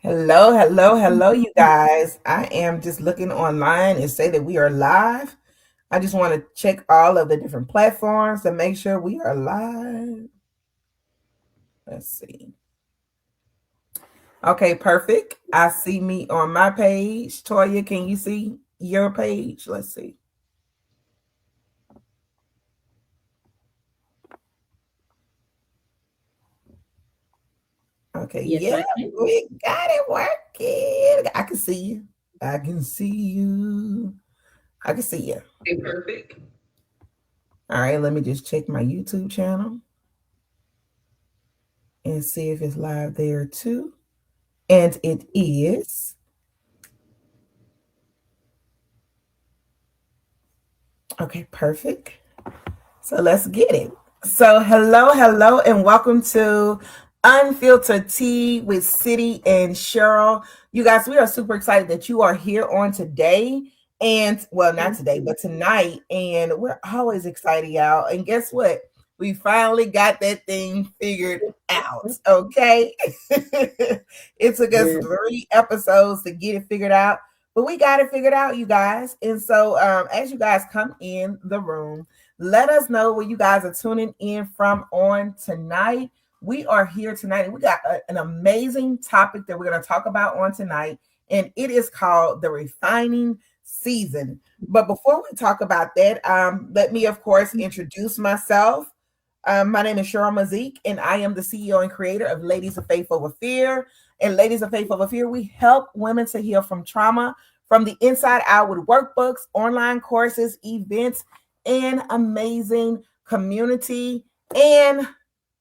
Hello, you guys. I am just looking online and say that we are live. I just want to check all of the different platforms to make sure we are live. Let's see. Okay, perfect. I see me on my page. Toya, can you see your page? Let's see. Okay, Yes, yeah, I can. we got it working. I can see you. I can see you. I can see you. Okay, perfect. All right, let me just check my YouTube channel and see if it's live there too. And it is. Okay, perfect. So let's get it. So, hello, and welcome to Unfiltered Tea with Citi and Cheryl. You guys, we are super excited that you are here on today. And well, not today, but tonight. And we're always excited, y'all. And guess what? We finally got that thing figured out. Okay. It took us Yeah. 3 episodes to get it figured out, but we got it figured out, you guys. And so, as you guys come in the room, let us know where you guys are tuning in from on tonight. We are here tonight and we got an amazing topic that we're going to talk about on tonight, and it is called the refining season. But before we talk about that, let me, of course, introduce myself. My name is Cheryl Mazik, and I am the CEO and creator of Ladies of Faith Over Fear. And Ladies of Faith Over Fear, we help women to heal from trauma from the inside out with workbooks, online courses, events, and amazing community and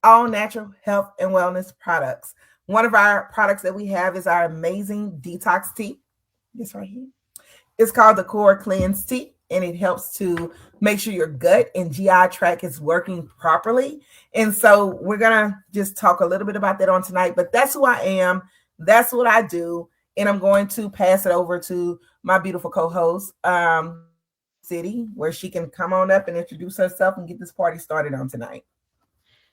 all natural health and wellness products. One of our products that we have is our amazing detox tea. This right here. It's called the Core Cleanse Tea, and it helps to make sure your gut and GI tract is working properly. And so we're gonna just talk a little bit about that on tonight. But that's who I am. That's what I do, and I'm going to pass it over to my beautiful co-host, City, where she can come on up and introduce herself and get this party started on tonight.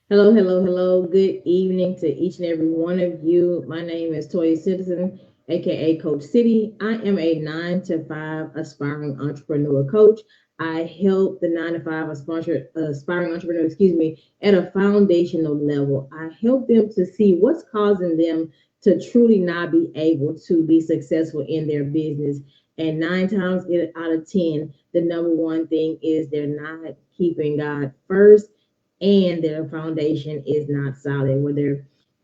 Hello, hello, hello. Good evening to each and every one of you. My name is Toya Citizen, aka Coach City. I am a 9 to 5 aspiring entrepreneur coach. I help the 9 to 5 aspiring entrepreneur, at a foundational level. I help them to see what's causing them to truly not be able to be successful in their business. And 9 times out of 10, the number one thing is they're not keeping God first and their foundation is not solid, where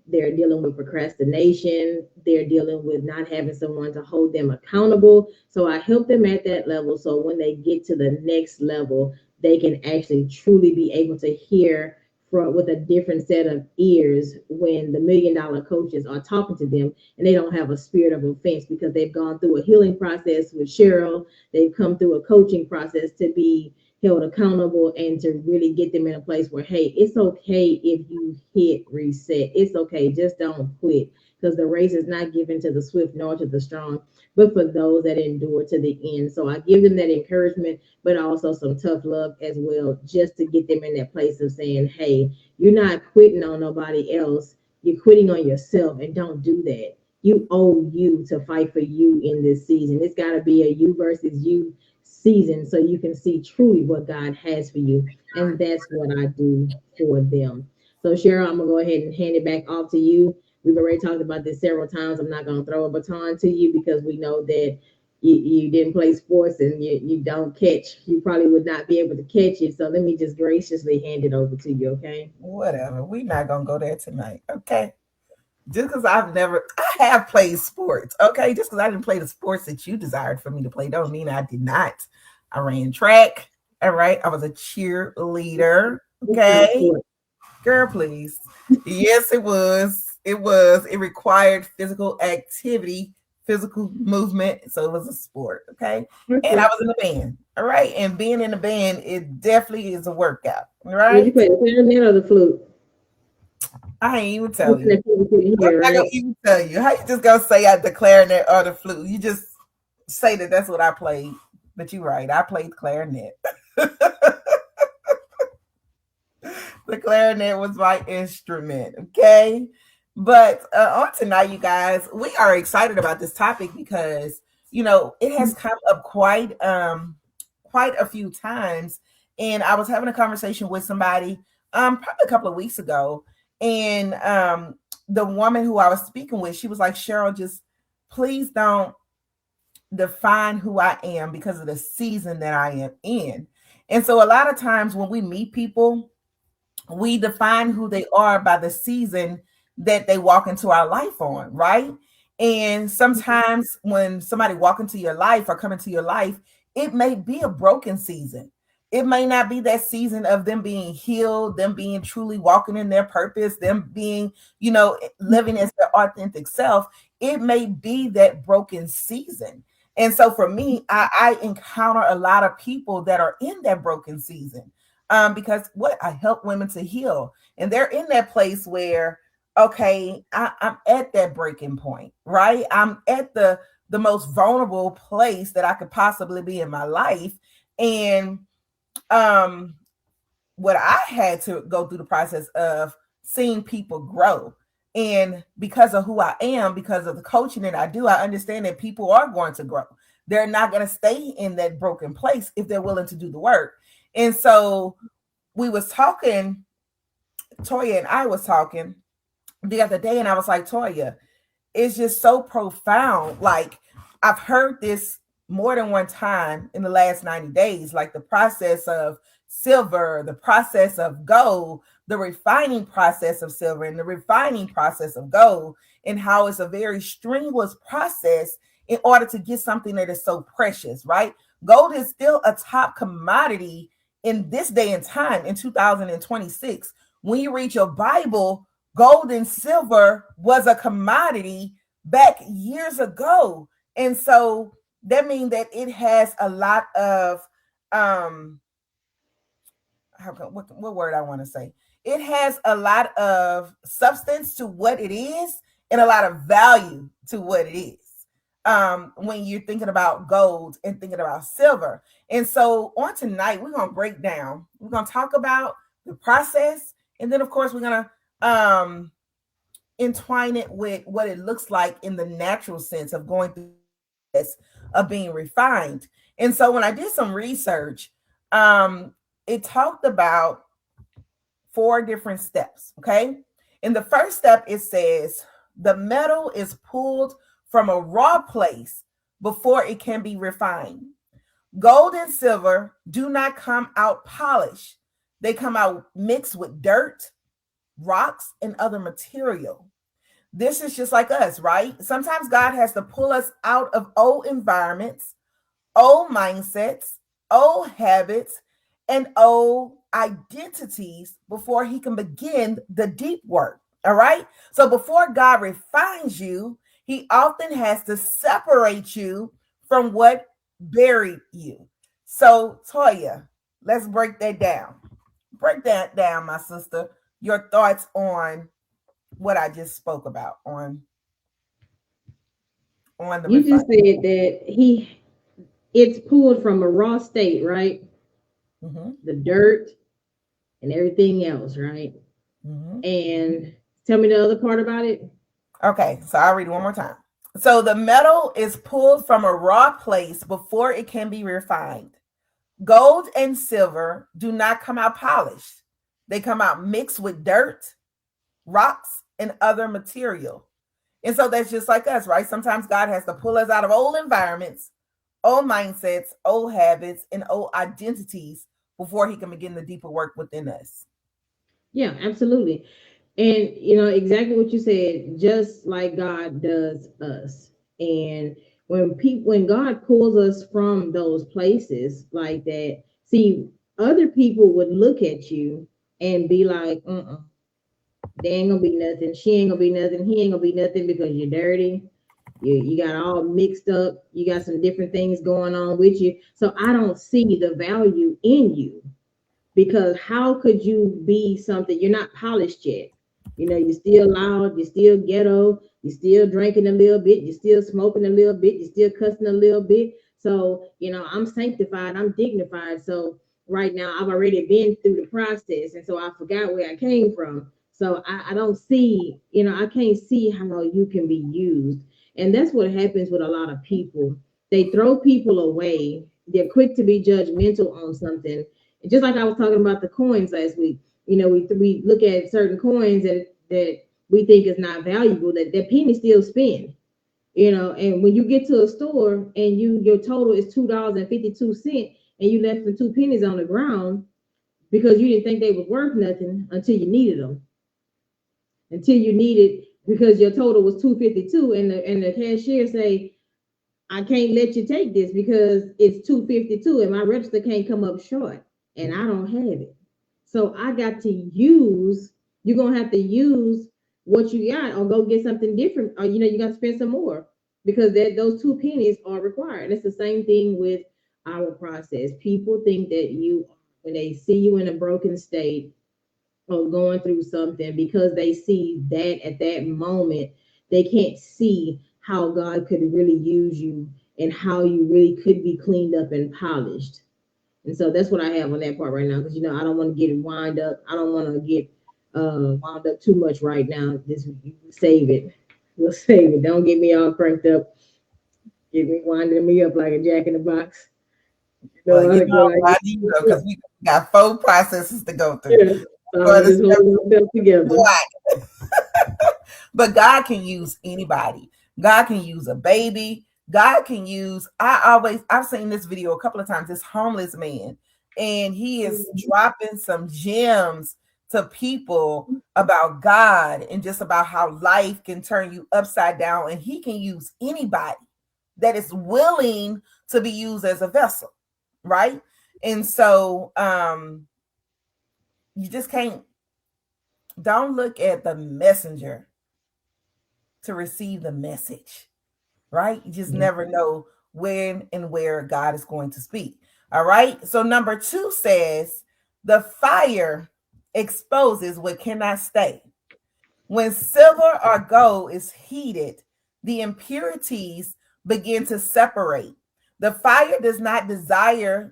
they're dealing with procrastination, they're dealing with not having someone to hold them accountable. So I help them at that level, so when they get to the next level, they can actually truly be able to hear from with a different set of ears when the $1 million coaches are talking to them, and they don't have a spirit of offense because they've gone through a healing process with Cheryl. They've come through a coaching process to be held accountable and to really get them in a place where, hey, it's okay if you hit reset. It's okay. Just don't quit, because the race is not given to the swift nor to the strong, but for those that endure to the end. So I give them that encouragement, but also some tough love as well, just to get them in that place of saying, hey, you're not quitting on nobody else. You're quitting on yourself, and don't do that. You owe you to fight for you in this season. It's got to be a you versus you season, so you can see truly what God has for you. And that's what I do for them. So, Cheryl, I'm going to go ahead and hand it back off to you. We've already talked about this several times. I'm not going to throw a baton to you because we know that you didn't play sports and you don't catch. You probably would not be able to catch it. So, let me just graciously hand it over to you, okay? Whatever. We're not gonna go there tonight. Okay. Just because I have played sports. Okay. Just because I didn't play the sports that you desired for me to play, don't mean I did not. I ran track. All right. I was a cheerleader. It's not Okay. sport. Girl, please. Yes, it was. It was. It required physical activity, physical movement. So it was a sport. Okay. And I Okay. was in the band. All right. And being in the band, it definitely is a workout. All Would you right. play the clarinet or the flute? I ain't even You tell play you. the flute in I'm here, not gonna right? even tell you. How you just gonna say I declaring it or the flute? You just say that that's what I played. But you're right. I played clarinet. The clarinet was my instrument. Okay. But on tonight, you guys, we are excited about this topic because it has come up quite a few times. And I was having a conversation with somebody probably a couple of weeks ago, and the woman who I was speaking with, she was like, Cheryl, just please don't define who I am because of the season that I am in. And so a lot of times when we meet people, we define who they are by the season that they walk into our life on, right? And sometimes when somebody walk into your life or come into your life, it may be a broken season. It may not be that season of them being healed, them being truly walking in their purpose, them being, living as their authentic self. It may be that broken season. And so for me, I encounter a lot of people that are in that broken season, because what I help women to heal, and they're in that place where, okay, I'm at that breaking point, right? I'm at the most vulnerable place that I could possibly be in my life, and um, what I had to go through the process of seeing people grow. And because of who I am, because of the coaching that I do, I understand that people are going to grow. They're not going to stay in that broken place if they're willing to do the work. And so we was talking, Toya and I was talking the other day, and I was like, Toya, it's just so profound. Like, I've heard this more than one time in the last 90 days, like the process of silver, the process of gold, the refining process of silver, and the refining process of gold, and how it's a very strenuous process in order to get something that is so precious, right? Gold is still a top commodity in this day and time in 2026. When you read your Bible, gold and silver was a commodity back years ago. And so that means that it has a lot of what word I want to say. It has a lot of substance to what it is and a lot of value to what it is. When you're thinking about gold and thinking about silver. And so on tonight, we're gonna break down, we're gonna talk about the process, and then of course we're gonna entwine it with what it looks like in the natural sense of going through the process of being refined. And so when I did some research, it talked about four different steps. Okay. In the first step, it says the metal is pulled from a raw place before it can be refined. Gold and silver do not come out polished, they come out mixed with dirt, rocks, and other material. This is just like us, right? Sometimes God has to pull us out of old environments, old mindsets, old habits, and old identities before he can begin the deep work. All right. So before God refines you, he often has to separate you from what buried you. So, Toya, let's break that down. Break that down, my sister. Your thoughts on what I just spoke about on the You just refinement. said that it's pulled from a raw state, right? Mm-hmm. The dirt and everything else, right? Mm-hmm. And tell me the other part about it. Okay, so I'll read it one more time. So the metal is pulled from a raw place before it can be refined. Gold and silver do not come out polished. They come out mixed with dirt, rocks, and other material. And so that's just like us, right? Sometimes God has to pull us out of old environments, old mindsets, old habits, and old identities before he can begin the deeper work within us. Yeah, absolutely. And exactly what you said, just like God does us. And when God pulls us from those places like that, see, other people would look at you and be like, there ain't gonna be nothing, she ain't gonna be nothing, he ain't gonna be nothing because you're dirty. You got all mixed up, you got some different things going on with you. So I don't see the value in you, because how could you be something you're not polished yet? You're still loud, you're still ghetto, you're still drinking a little bit, you're still smoking a little bit, you're still cussing a little bit. So I'm sanctified, I'm dignified. So right now I've already been through the process, and so I forgot where I came from. So I don't see, I can't see how you can be used. And that's what happens with a lot of people. They throw people away. They're quick to be judgmental on something. Just like I was talking about the coins last week. We look at certain coins that we think is not valuable, that penny still spin. And when you get to a store and your total is $2.52 and you left the 2 pennies on the ground because you didn't think they was worth nothing until you needed, because your total was 252 and the cashier say, I can't let you take this because it's 252 and my register can't come up short and I don't have it. So I got to use, you're gonna have to use what you got or go get something different, or you got to spend some more because those 2 pennies are required. It's the same thing with our process. People think that when they see you in a broken state or going through something, because they see that at that moment, they can't see how God could really use you and how you really could be cleaned up and polished. And so that's what I have on that part right now, because I don't want to get wind up. I don't want to get wound up too much right now. Just save it. We'll save it. Don't get me all cranked up. Get me winding me up like a jack in the box. Well, I go like I need to because we got 4 processes to go through. yeah. So For I'm this just holding myself together. But God can use anybody. God can use a baby. God can use, I've seen this video a couple of times, this homeless man, and he is dropping some gems to people about God and just about how life can turn you upside down. And he can use anybody that is willing to be used as a vessel, right? And so you just can't, don't look at the messenger to receive the message, right? You just never know when and where God is going to speak. All right. So, number 2 says, the fire exposes what cannot stay. When silver or gold is heated, the impurities begin to separate. The fire does not destroy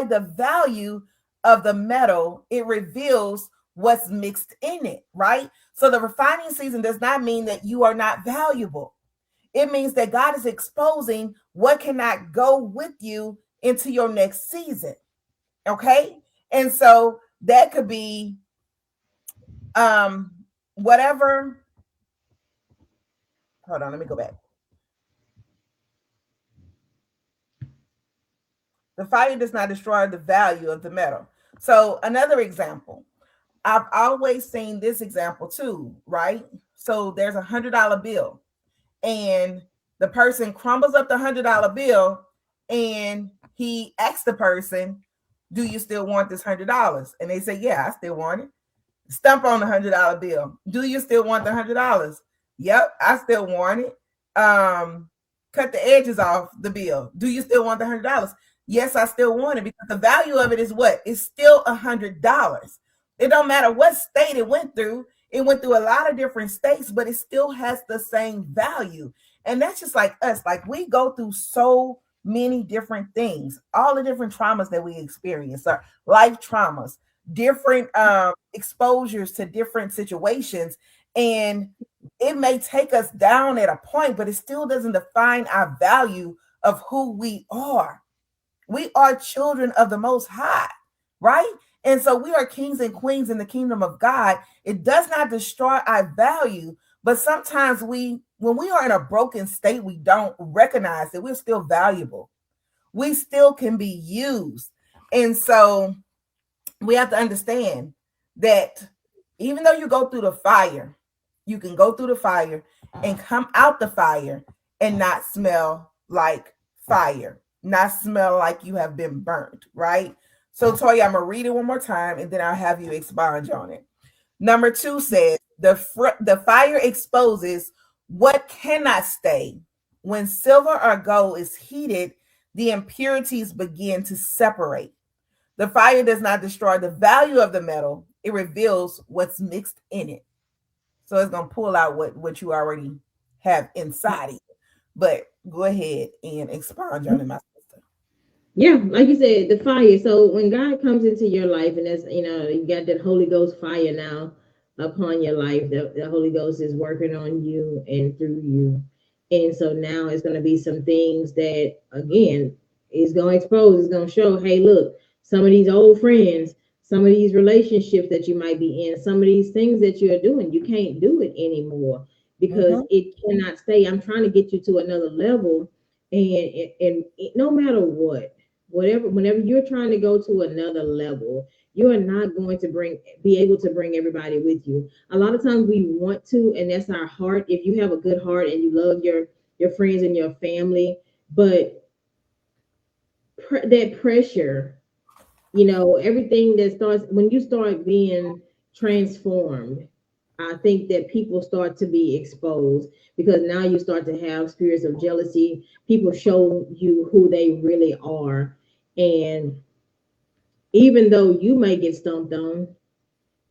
the value of the metal, it reveals what's mixed in it, right? So the refining season does not mean that you are not valuable. It means that God is exposing what cannot go with you into your next season. Okay? And so that could be um whatever. Hold on, let me go back. The fire does not destroy the value of the metal. So another example, I've always seen this example too, right? So there's $100 bill, and the person crumbles up the $100 bill, and he asks the person, do you still want this $100? And they say, yeah, I still want it. Stump on the $100 bill. Do you still want the $100? Yep, I still want it. Cut the edges off the bill. Do you still want the $100? Yes, I still want it, because the value of it is what? It's still $100. It don't matter what state it went through. It went through a lot of different states, but it still has the same value. And that's just like us. Like, we go through so many different things, all the different traumas that we experience, our life traumas, different exposures to different situations. And it may take us down at a point, but it still doesn't define our value of who we are. We are children of the Most High, right? And so we are kings and queens in the kingdom of God. It does not destroy our value, but sometimes when we are in a broken state, we don't recognize that we're still valuable. We still can be used. And so we have to understand that even though you go through the fire, you can go through the fire and come out the fire and not smell like fire, not smell like you have been burnt, right? So, Toya, I'm going to read it one more time and then I'll have you expound on it. Number 2 says, the fire exposes what cannot stay. When silver or gold is heated, the impurities begin to separate. The fire does not destroy the value of the metal, it reveals what's mixed in it. So it's going to pull out what you already have inside of you. But go ahead and expound on it, my sister. Yeah, like you said, the fire. So when God comes into your life, and that's, you got that Holy Ghost fire now upon your life. The Holy Ghost is working on you and through you, and so now it's going to be some things that again is going to expose. It's going to show, hey, look, some of these old friends, some of these relationships that you might be in, some of these things that you're doing, you can't do it anymore because Mm-hmm. it cannot stay. I'm trying to get you to another level, and no matter what, whatever, whenever you're trying to go to another level, you are not going to be able to bring everybody with you. A lot of times we want to, and that's our heart. If you have a good heart and you love your friends and your family, but that pressure, everything that starts when you start being transformed, I think that people start to be exposed because now you start to have spirits of jealousy. People show you who they really are, and even though you may get stumped on,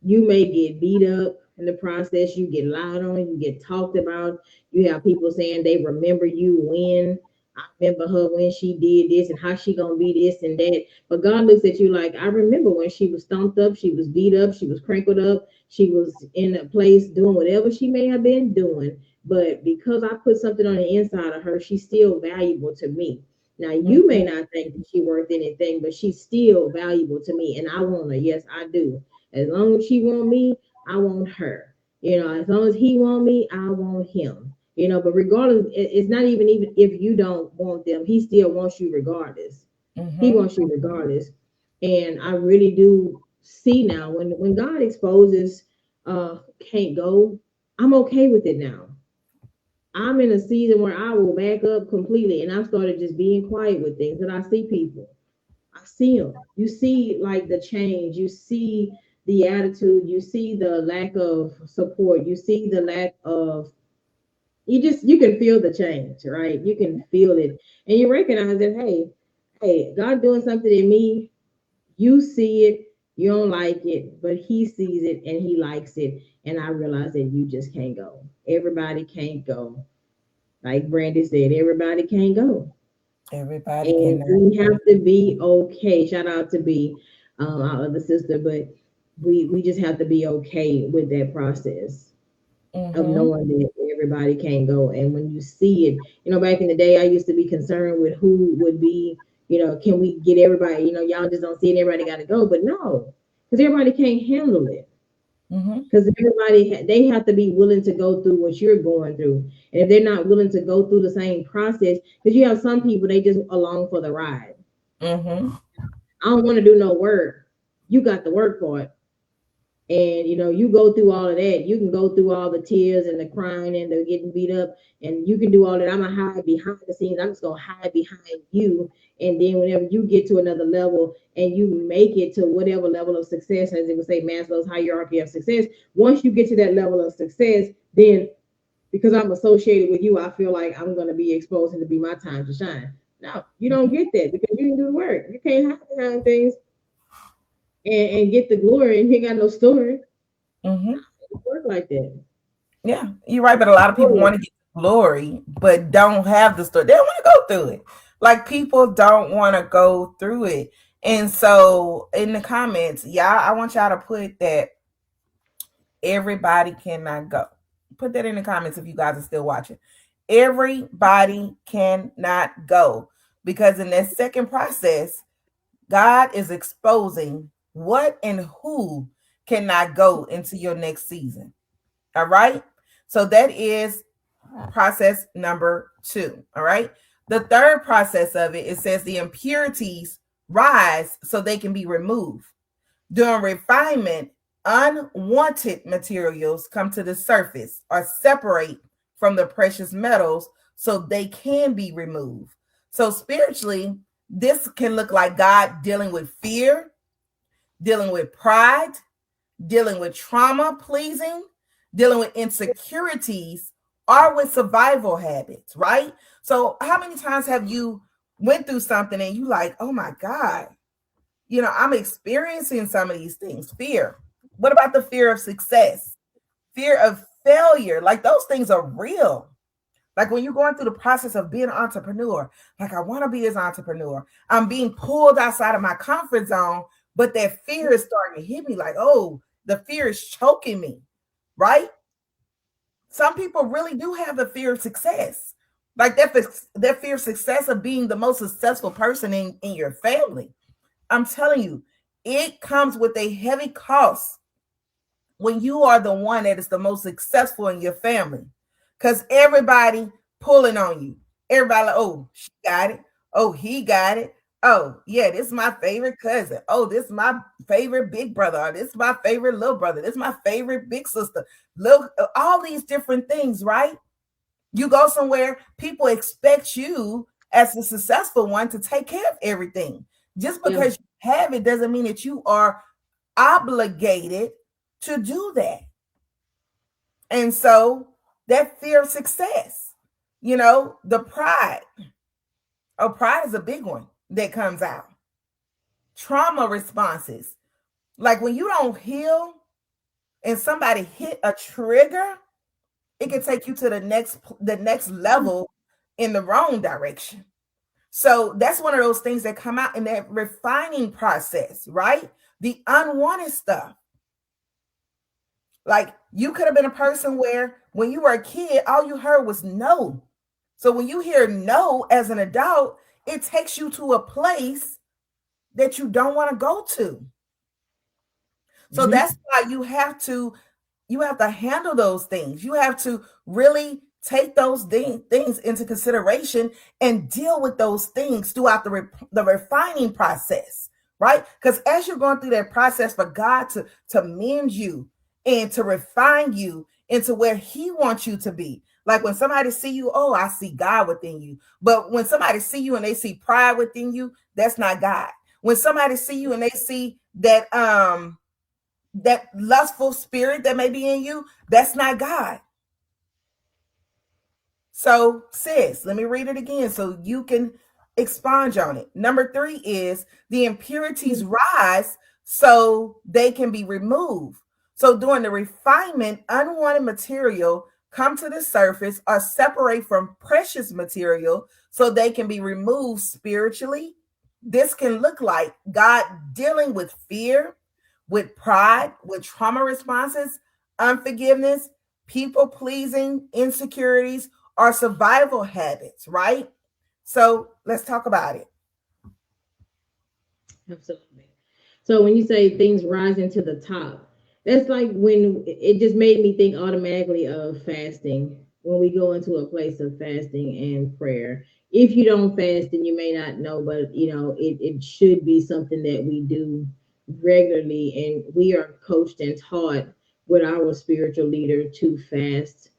you may get beat up in the process, you get lied on, you get talked about. You have people saying they remember you when I remember her when she did this and how she gonna be this and that. But God looks at you like, I remember when she was stomped up, she was beat up, she was crinkled up, she was in a place doing whatever she may have been doing. But because I put something on the inside of her, she's still valuable to me. Now you may Mm-hmm. not think that she's worth anything, but she's still valuable to me, and I want her. Yes, I do. As long as she want me, I want her. As long as he want me, I want him. But regardless, it's not even if you don't want them, he still wants you regardless. He Mm-hmm. wants you regardless. And I really do see now when God exposes can't go, I'm okay with it now. I'm in a season where I will back up completely, and I've started just being quiet with things. And I see people, I see them. You see, like the change. You see the attitude. You see the lack of support. You see the lack of. You can feel the change, right? You can feel it, and you recognize that. Hey, God doing something in me. You see it. You don't like it, but He sees it and He likes it. And I realize that you just can't go. Everybody can't go. Like Brandy said, everybody can't go. Everybody And cannot we have go. to be okay. Shout out to B, our other sister, but we just have to be okay with that process of Mm-hmm. knowing that everybody can't go. And when you see it, back in the day, I used to be concerned with who would be, can we get everybody? Y'all just don't see it. Everybody got to go, but no, because everybody can't handle it. Mm-hmm. Because they have to be willing to go through what you're going through, and if they're not willing to go through the same process, because you have some people they just along for the ride. Mm-hmm. I don't want to do no work. You got the work part. And you go through all of that. You can go through all the tears and the crying and the getting beat up, and you can do all that. I'm gonna hide behind the scenes. I'm just gonna hide behind you. And then whenever you get to another level and you make it to whatever level of success, as it would say, Maslow's hierarchy of success. Once you get to that level of success, then because I'm associated with you, I feel like I'm gonna be exposed and to be my time to shine. No, you don't get that because you didn't do the work. You can't hide behind things and get the glory and you ain't got no story. Mm-hmm. It work like that. Yeah, you're right. But a lot of people want to get glory, but don't have the story. They don't want to go through it. Like people don't want to go through it. And so in the comments, y'all, I want y'all to put that everybody cannot go. Put that in the comments if you guys are still watching. Everybody cannot go because in that second process, God is exposing what and who cannot go into your next season. All right. So that is process number 2. All right. The third process of it, it says the impurities rise so they can be removed. During refinement, unwanted materials come to the surface or separate from the precious metals so they can be removed. So, spiritually, this can look like God dealing with fear, dealing with pride, dealing with trauma pleasing, dealing with insecurities, or with survival habits, right? So, how many times have you went through something and you like, oh my God, I'm experiencing some of these things. Fear. What about the fear of success? Fear of failure? Like those things are real. Like when you're going through the process of being an entrepreneur, like I want to be this entrepreneur. I'm being pulled outside of my comfort zone, but that fear is starting to hit me like, oh, the fear is choking me, right? Some people really do have the fear of success. Like that fear of success of being the most successful person in your family. I'm telling you, it comes with a heavy cost when you are the one that is the most successful in your family. Because everybody pulling on you. Everybody like, oh, she got it. Oh, he got it. Oh, yeah, this is my favorite cousin. Oh, this is my favorite big brother. Or this is my favorite little brother. This is my favorite big sister. Look, all these different things, right? You go somewhere, people expect you as the successful one to take care of everything. Just Yeah. because you have it doesn't mean that you are obligated to do that. And so that fear of success, the pride. Oh, pride is a big one that comes out. Trauma responses. Like when you don't heal and somebody hit a trigger, it can take you to the next level in the wrong direction. So that's one of those things that come out in that refining process, right? The unwanted stuff. Like you could have been a person where when you were a kid, all you heard was no. So when you hear no as an adult, it takes you to a place that you don't want to go to. So Mm-hmm. that's why you have to handle those things. You have to really take those things into consideration and deal with those things throughout the refining process, right? Because as you're going through that process for God to mend you and to refine you into where He wants you to be. Like when somebody see you, oh, I see God within you. But when somebody see you and they see pride within you, that's not God. When somebody see you and they see that lustful spirit that may be in you, that's not God. So, sis, let me read it again so you can expunge on it. Number 3 is the impurities rise so they can be removed. So, during the refinement, unwanted material come to the surface or separate from precious material so they can be removed spiritually. This can look like God dealing with fear, with pride, with trauma responses, unforgiveness, people pleasing, insecurities, or survival habits, right? So let's talk about it. Absolutely. So when you say things rising to the top, that's like when it just made me think automatically of fasting. When we go into a place of fasting and prayer, if you don't fast, then you may not know, but it should be something that we do regularly, and we are coached and taught with our spiritual leader to fast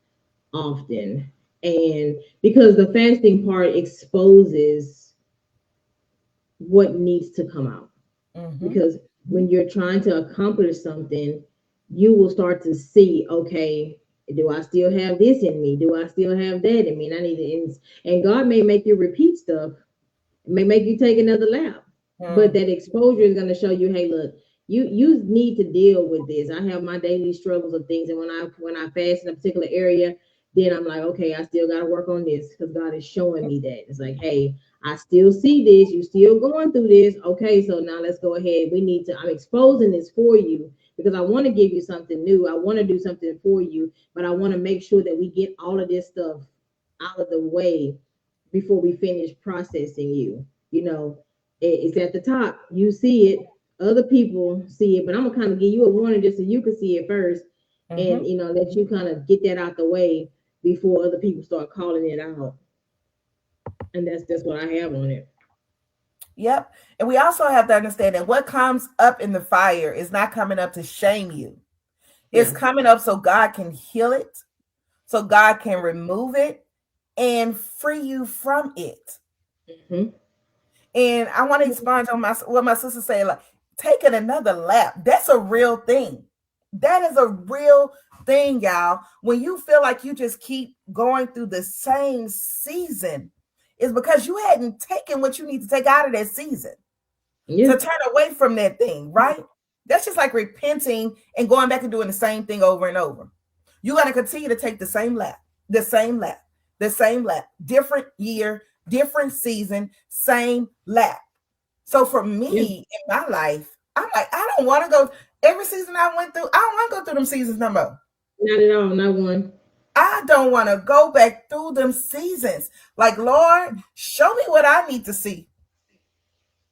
often. And because the fasting part exposes what needs to come out, Mm-hmm. because when you're trying to accomplish something, you will start to see, okay, do I still have this in me? Do I still have that in me? And I need to, and God may make you repeat stuff, may make you take another lap, but Mm. that exposure is going to show you, hey, look, you need to deal with this. I have my daily struggles of things, and when I fast in a particular area, then I'm like, okay, I still got to work on this because God is showing me that. It's like, hey, I still see this. You still going through this. Okay, so now let's go ahead. We need to. I'm exposing this for you because I want to give you something new. I want to do something for you, but I want to make sure that we get all of this stuff out of the way before we finish processing you. It's at the top. You see it. Other people see it, but I'm gonna kind of give you a warning just so you can see it first, Mm-hmm. and let you kind of get that out the way before other people start calling it out. And that's what I have on it. Yep. And we also have to understand that what comes up in the fire is not coming up to shame you. It's Yeah. coming up so God can heal it, so God can remove it and free you from it. Hmm. And I want to expound on what my sister said, like taking another lap. That's a real thing. That is a real thing, y'all. When you feel like you just keep going through the same season, is because you hadn't taken what you need to take out of that season Yeah. to turn away from that thing, right? That's just like repenting and going back and doing the same thing over and over. You're going to continue to take the same lap, the same lap, the same lap, different year, different season, same lap. So for Yeah, me in my life, I'm like, I don't want to go every season I went through. I don't want to go through them seasons no more. not at all, not one. I don't want to go back through them seasons. Like, Lord, show me what I need to see.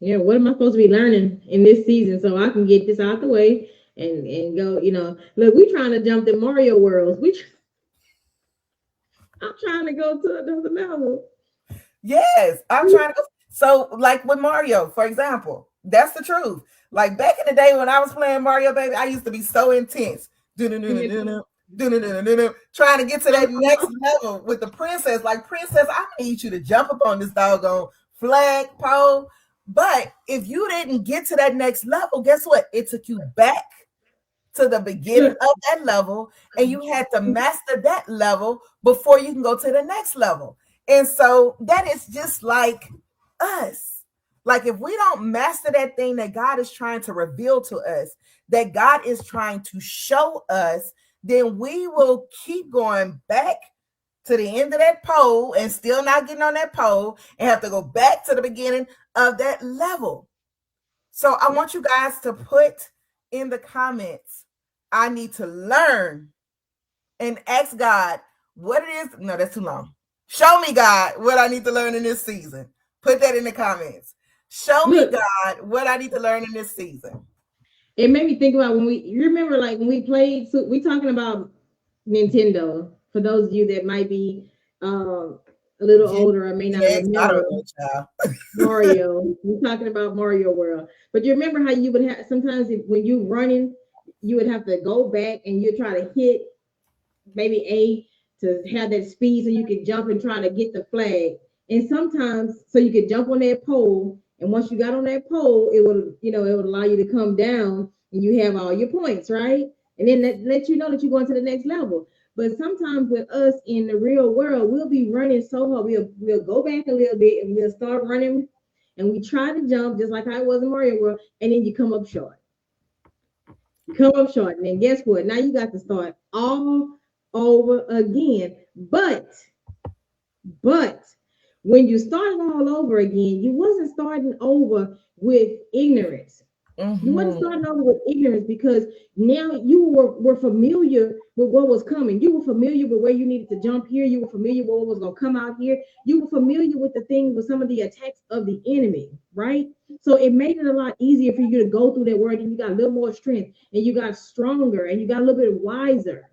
Yeah, what am I supposed to be learning in this season so I can get this out the way and go? Look, we trying to jump the Mario worlds. I'm trying to go to another level. Yes, I'm trying to go. So, like with Mario, for example, that's the truth. Like back in the day when I was playing Mario, baby, I used to be so intense. Do-do-do-do-do-do, do-do-do-do-do, trying to get to that next level with the princess. Like, princess, I need you to jump up on this doggone flag pole. But if you didn't get to that next level, guess what? It took you back to the beginning Look, of that level, and you had to master that level before you can go to the next level. And so that is just like us. Like if we don't master that thing that God is trying to reveal to us, that God is trying to show us, then we will keep going back to the end of that pole and still not getting on that pole and have to go back to the beginning of that level. So I want you guys to put in the comments, I need to learn, and ask God what it is. No, that's too long. Show me, God, what I need to learn in this season. Put that in the comments. Show me, look, God, what I need to learn in this season. it made me think about you remember like when we played, so we talking about Nintendo, for those of you that might be a little older or may not Yes, I remember. don't know, child. Mario. We're talking about Mario World. But you remember how you would have sometimes when you running, you would have to go back and you try to hit maybe A to have that speed so you could jump and try to get the flag. And sometimes so you could jump on that pole. And once you got on that pole, it would allow you to come down and you have all your points, right? And then let you know that you're going to the next level. But sometimes with us in the real world, we'll be running so hard. We'll go back a little bit and we'll start running and we try to jump just like I was in Mario World, and then you come up short. You come up short, and then guess what? Now you got to start all over again. But when you started all over again, you wasn't starting over with ignorance. You wasn't Mm-hmm. starting over with ignorance because now you were familiar with what was coming. You were familiar with where you needed to jump here. You were familiar with what was going to come out here. You were familiar with the things, with some of the attacks of the enemy, right? So it made it a lot easier for you to go through that word, and you got a little more strength, and you got stronger, and you got a little bit wiser.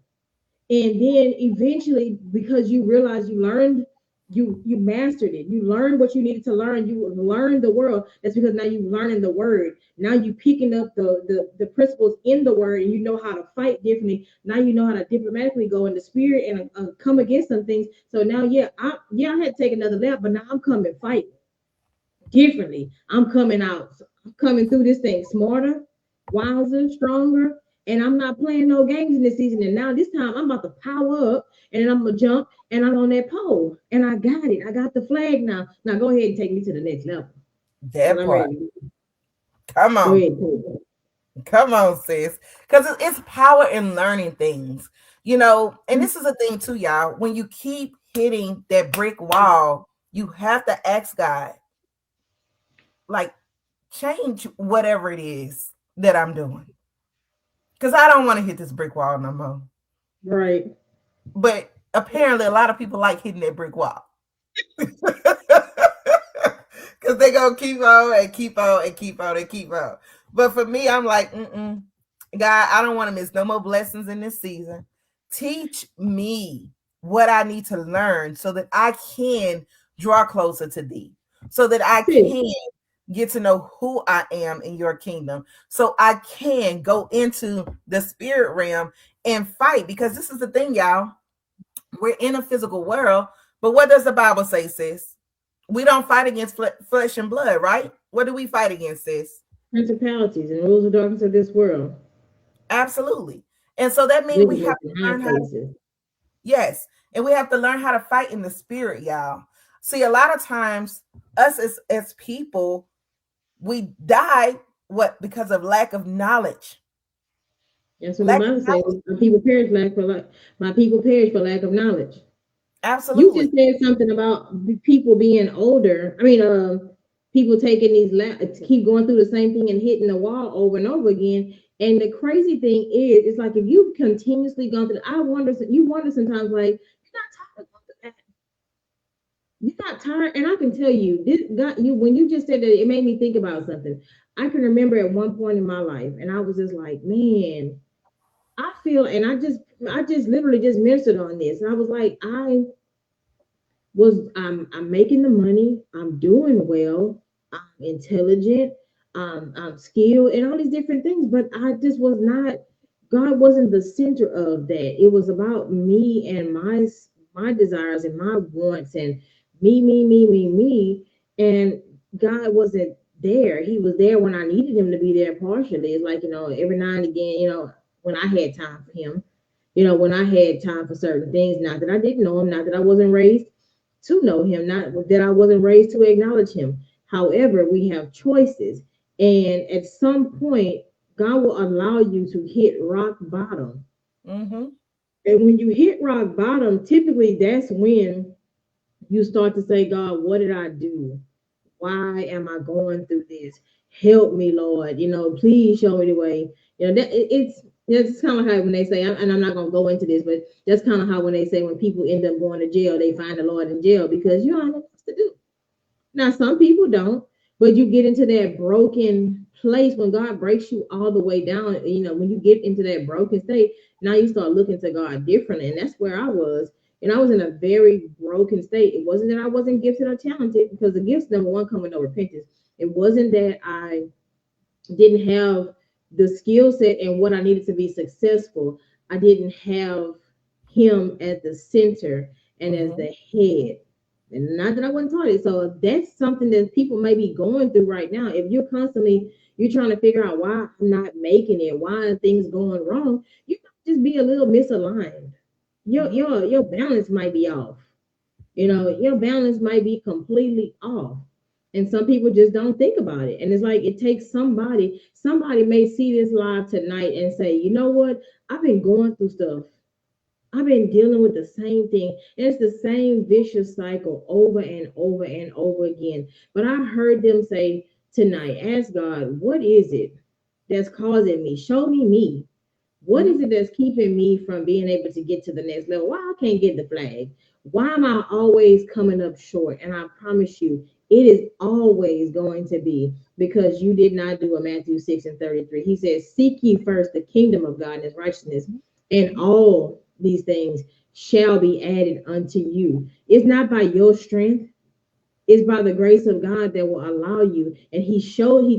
And then eventually, because you realized you learned, you mastered it, you learned what you needed to learn, you learned the world. That's because now you learning the word. Now you picking up the principles in the word, and you know how to fight differently. Now you know how to diplomatically go in the spirit and come against some things. So now, I had to take another lap, but now I'm coming fight differently. I'm coming out, I'm coming through this thing smarter, wiser, stronger. And I'm not playing no games in this season. And now this time I'm about to power up, and then I'm gonna jump and I'm on that pole. And I got it. I got the flag now. Now go ahead and take me to the next level. Because That I'm part. ready. Come Go on. ahead and take it. Come on, sis. Because it's power in learning things. And this is a thing too, y'all. When you keep hitting that brick wall, you have to ask God, like, change whatever it is that I'm doing. Because I don't want to hit this brick wall no more. Right. But apparently, a lot of people like hitting that brick wall. Because they going to keep on and keep on and keep on and keep on. But for me, I'm like, God, I don't want to miss no more blessings in this season. Teach me what I need to learn so that I can draw closer to thee, so that I Sis, can get to know who I am in your kingdom, so I can go into the spirit realm and fight. Because this is the thing, y'all. We're in a physical world, but what does the Bible say, sis? We don't fight against flesh and blood, right? What do we fight against, sis? principalities and rules of darkness of this world. Absolutely. And so that means we have Wickedness in to high learn how to, places. yes, and we have to learn how to fight in the spirit, y'all. See, a lot of times, us as people, we die what because of lack of knowledge. That's what the Lack of Bible says. knowledge. My people perish for lack of knowledge. You just Absolutely. said something about people being older. I mean, people taking these keep going through the same thing and hitting the wall over and over again. And the crazy thing is, it's like if you continuously gone through, you wonder sometimes, like you're not tired of going through that. You're not tired, and I can tell you, this got you when you just said that. It made me think about something. I can remember at one point in my life, and I was just like, man, I feel, and I just literally just ministered on this. And I was like, I'm making the money, I'm doing well, I'm intelligent, I'm skilled, and all these different things, but I just was not. God wasn't the center of that. It was about me and my desires and my wants and me, and God wasn't there. He was there when I needed him to be there partially. It's like, every now and again, when I had time for him, when I had time for certain things, not that I didn't know him, not that I wasn't raised to know him, not that I wasn't raised to acknowledge him. However, we have choices. And at some point, God will allow you to hit rock bottom. Mm-hmm. And when you hit rock bottom, typically that's when you start to say, God, what did I do? Why am I going through this? Help me, Lord. Please show me the way. It's kind of how when they say, and I'm not gonna go into this, but that's kind of how when they say when people end up going to jail, they find the Lord in jail because you don't know what to do. Now, some people don't, but you get into that broken place when God breaks you all the way down. When you get into that broken state, now you start looking to God differently. And that's where I was. And I was in a very broken state. It wasn't that I wasn't gifted or talented, because the gifts, number one, come with no repentance. It wasn't that I didn't have the skill set and what I needed to be successful. I didn't have him at the center and as Mm-hmm. the head. And not that I wasn't taught it. So that's something that people may be going through right now. If you're trying to figure out why I'm not making it, why are things going wrong, you might just be a little misaligned. Mm-hmm. Your balance might be off. Your balance might be completely off. And some people just don't think about it. And it's like it takes somebody may see this live tonight and say, you know what? I've been going through stuff. I've been dealing with the same thing. And it's the same vicious cycle over and over and over again. But I heard them say tonight, ask God, what is it that's causing me? Show me me. What Mm-hmm. is it that's keeping me from being able to get to the next level? Why I can't get the flag? Why am I always coming up short? And I promise you, it is always going to be because you did not do a Matthew 6 and 33. He says, seek ye first the kingdom of God and his righteousness, and all these things shall be added unto you. It's not by your strength, it's by the grace of God that will allow you. And he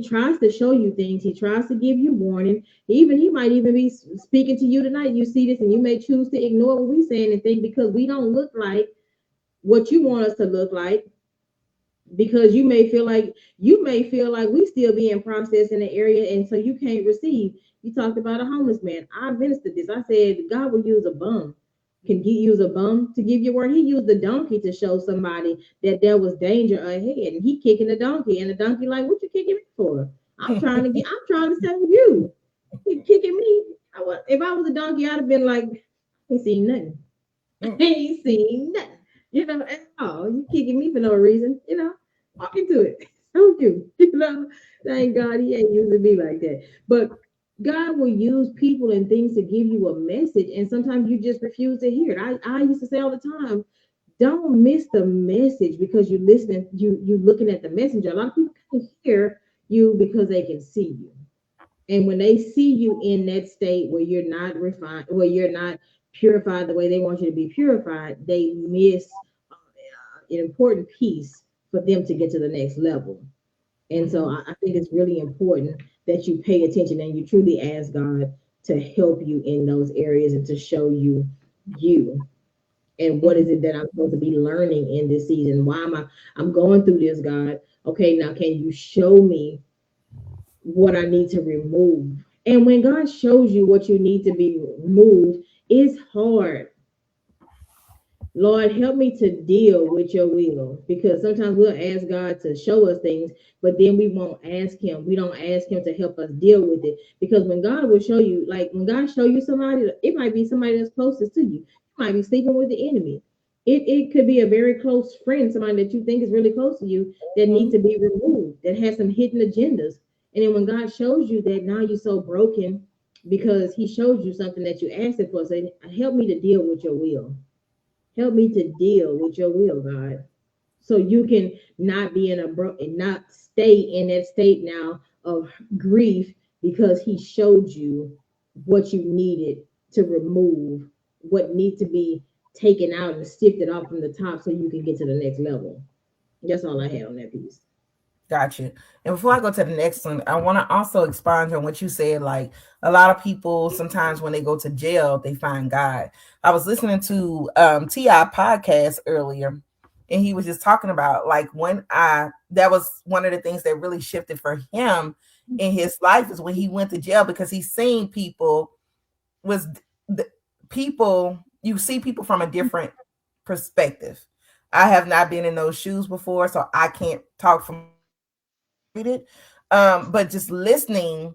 tries to show you things. He tries to give you warning. He might even be speaking to you tonight. You see this and you may choose to ignore what we're saying and think because we don't look like what you want us to look like, because you may feel like we still being processed in the area, and so you can't receive. You talked about a homeless man. I ministered this. I said God will use a bum. Can he use a bum to give you word? He used the donkey to show somebody that there was danger ahead, and he kicking the donkey, and the donkey like, what you kicking me for? I'm trying to save you. You kicking me? If I was a donkey, I'd have been like, I ain't seen nothing. Ain't seen nothing, at all. You kicking me for no reason, walk into it. Don't you? Thank God he ain't used to be like that. But God will use people and things to give you a message, and sometimes you just refuse to hear it. I used to say all the time, don't miss the message because you're listening, you looking at the messenger. A lot of people can hear you because they can see you. And when they see you in that state where you're not refined, where you're not purified the way they want you to be purified, they miss an important piece for them to get to the next level. And so Mm-hmm. I think it's really important that you pay attention and you truly ask God to help you in those areas and to show you and what is Mm-hmm. it that I'm supposed to be learning in this season. I'm going through this, God. Okay, now can you show me what I need to remove? And when God shows you what you need to be removed, it's hard. Lord, help me to deal with your will, because sometimes we'll ask God to show us things, but then we won't ask him. We don't ask him to help us deal with it. Because when God will show you, like when God show you somebody, it might be somebody that's closest to you. You might be sleeping with the enemy. it could be a very close friend, somebody that you think is really close to you that needs to Mhm. be removed, that has some hidden agendas. And then when God shows you that now you're so broken because he shows you something that you asked him for, say, help me to deal with your will. Help me to deal with your will, God. So you can not be in a not stay in that state now of grief because he showed you what you needed to remove, what needs to be taken out and sifted off from the top so you can get to the next level. That's all I had on that piece. Gotcha. And before I go to the next one, I want to also expand on what you said. Like a lot of people, sometimes when they go to jail, they find God. I was listening to T.I. podcast earlier, and he was just talking about like when that was one of the things that really shifted for him in his life is when he went to jail because he's seen people was the people you see people from a different perspective. I have not been in those shoes before, so I can't talk from it. But just listening,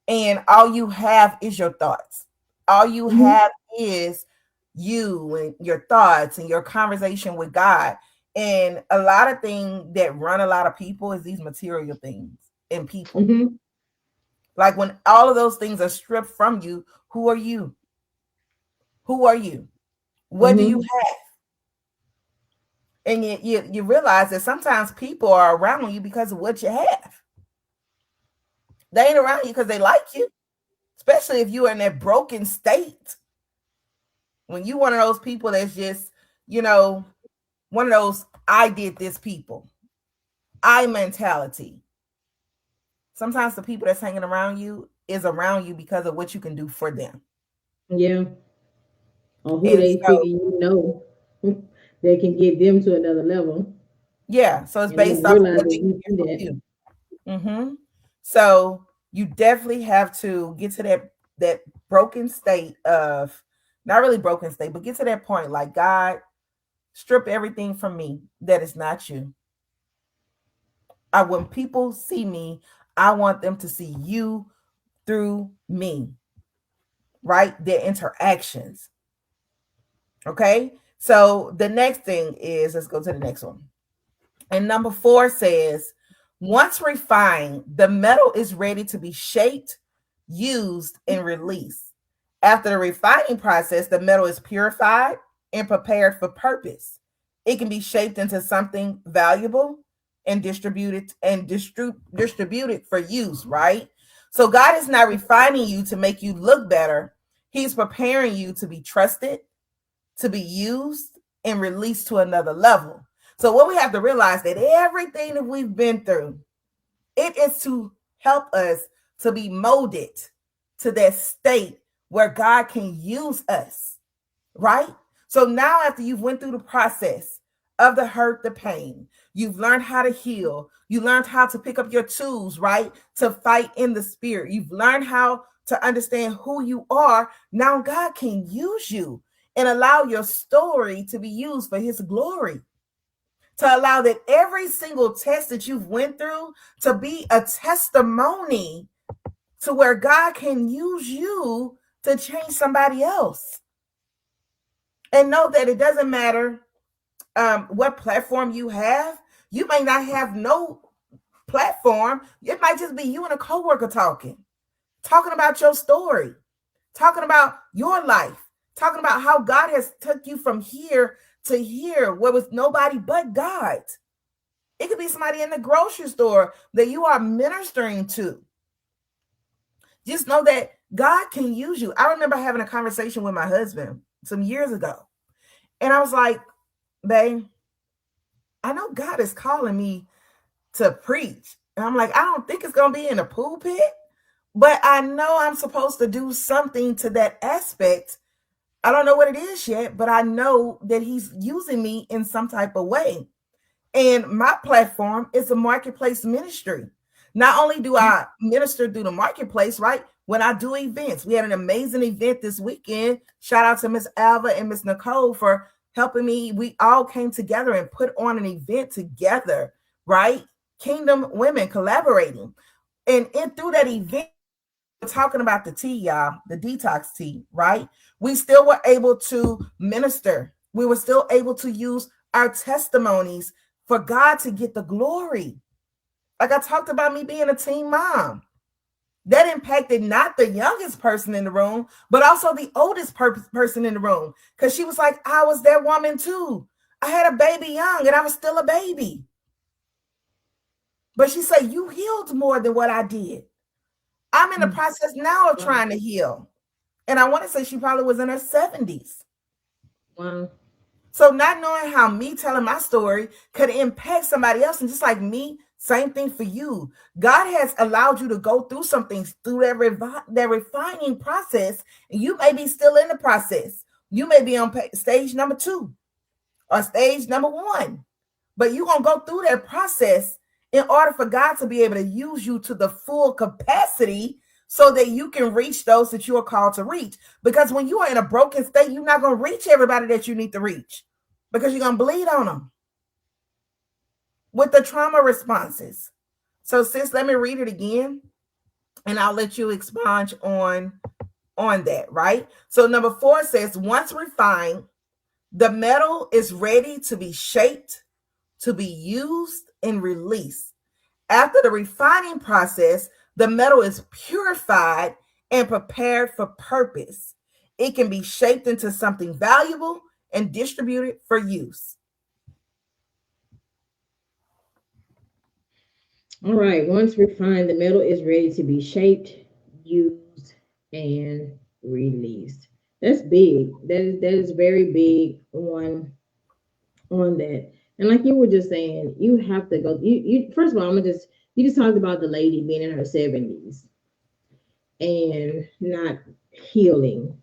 and all you have is your thoughts. All you Mm-hmm. have is you and your thoughts and your conversation with God. And a lot of things that run a lot of people is these material things and people. Mm-hmm. Like when all of those things are stripped from you, who are you? Who are you? What do you Mm-hmm. have? And you realize that sometimes people are around you because of what you have. They ain't around you because they like you, especially if you're in that broken state. When you one of those people that's just, you know, one of those I did this people, I mentality. Sometimes the people that's hanging around you is around you because of what you can do for them. Yeah. Or who And they figure so, that can get them to another level. yeah, so it's And based then off of realize what that they can you get see from that. you. Mm-hmm. So you definitely have to get to that broken state of not really broken state, but get to that point like God, strip everything from me that is not you. I when people see me, I want them to see you through me, right? Their interactions. Okay. So the next thing is let's go to the next one. And number 4 says, once refined, the metal is ready to be shaped, used, and released. After the refining process, the metal is purified and prepared for purpose. It can be shaped into something valuable and distributed for use, right? So God is not refining you to make you look better. He's preparing you to be trusted, to be used and released to another level. So what we have to realize that everything that we've been through, it is to help us to be molded to that state where God can use us, right? So now after you've went through the process of the hurt, the pain, you've learned how to heal, you learned how to pick up your tools, right? To fight in the spirit. You've learned how to understand who you are. Now God can use you and allow your story to be used for his glory. To allow that every single test that you've went through to be a testimony to where God can use you to change somebody else. And know that it doesn't matter what platform you have. You may not have no platform. It might just be you and a coworker talking about your story, talking about your life, talking about how God has took you from here to here where was nobody but God. It could be somebody in the grocery store that you are ministering to. Just know that God can use you. I remember having a conversation with my husband some years ago, and I was like, babe, I know God is calling me to preach. And I'm like, I don't think it's going to be in a pulpit, but I know I'm supposed to do something to that aspect. I don't know what it is yet, but I know that he's using me in some type of way. And my platform is a marketplace ministry. Not only do I minister through the marketplace, right? When I do events, we had an amazing event this weekend. Shout out to Miss Alva and Miss Nicole for helping me. We all came together and put on an event together, right? Kingdom women collaborating. And through that event, talking about the tea, y'all, the detox tea, right? We still were able to minister We were still able to use our testimonies for God to get the glory. Like I talked about me being a teen mom. That impacted not the youngest person in the room, but also the oldest person in the room. Because she was like, I was that woman too. I had a baby young and I was still a baby. But she said, you healed more than what I did. I'm in the process now of Wow. trying to heal. And I want to say she probably was in her 70s. Wow. So not knowing how me telling my story could impact somebody else, and just like me, same thing for you. God has allowed you to go through some things through that refining process, and you may be still in the process. You may be on stage number 2 or stage number 1, but you're going to go through that process in order for God to be able to use you to the full capacity so that you can reach those that you are called to reach. Because when you are in a broken state, you're not going to reach everybody that you need to reach because you're going to bleed on them with the trauma responses. So, sis, let me read it again and I'll let you expunge on that, right? So, number 4 says, once refined, the metal is ready to be shaped, to be used and released. After the refining process, the metal is purified and prepared for purpose. It can be shaped into something valuable and distributed for use. All right. Once refined, the metal is ready to be shaped, used, and released. That's big. That is very big on that. And like you were just saying, you have to go. You first of all, you just talked about the lady being in her 70s and not healing.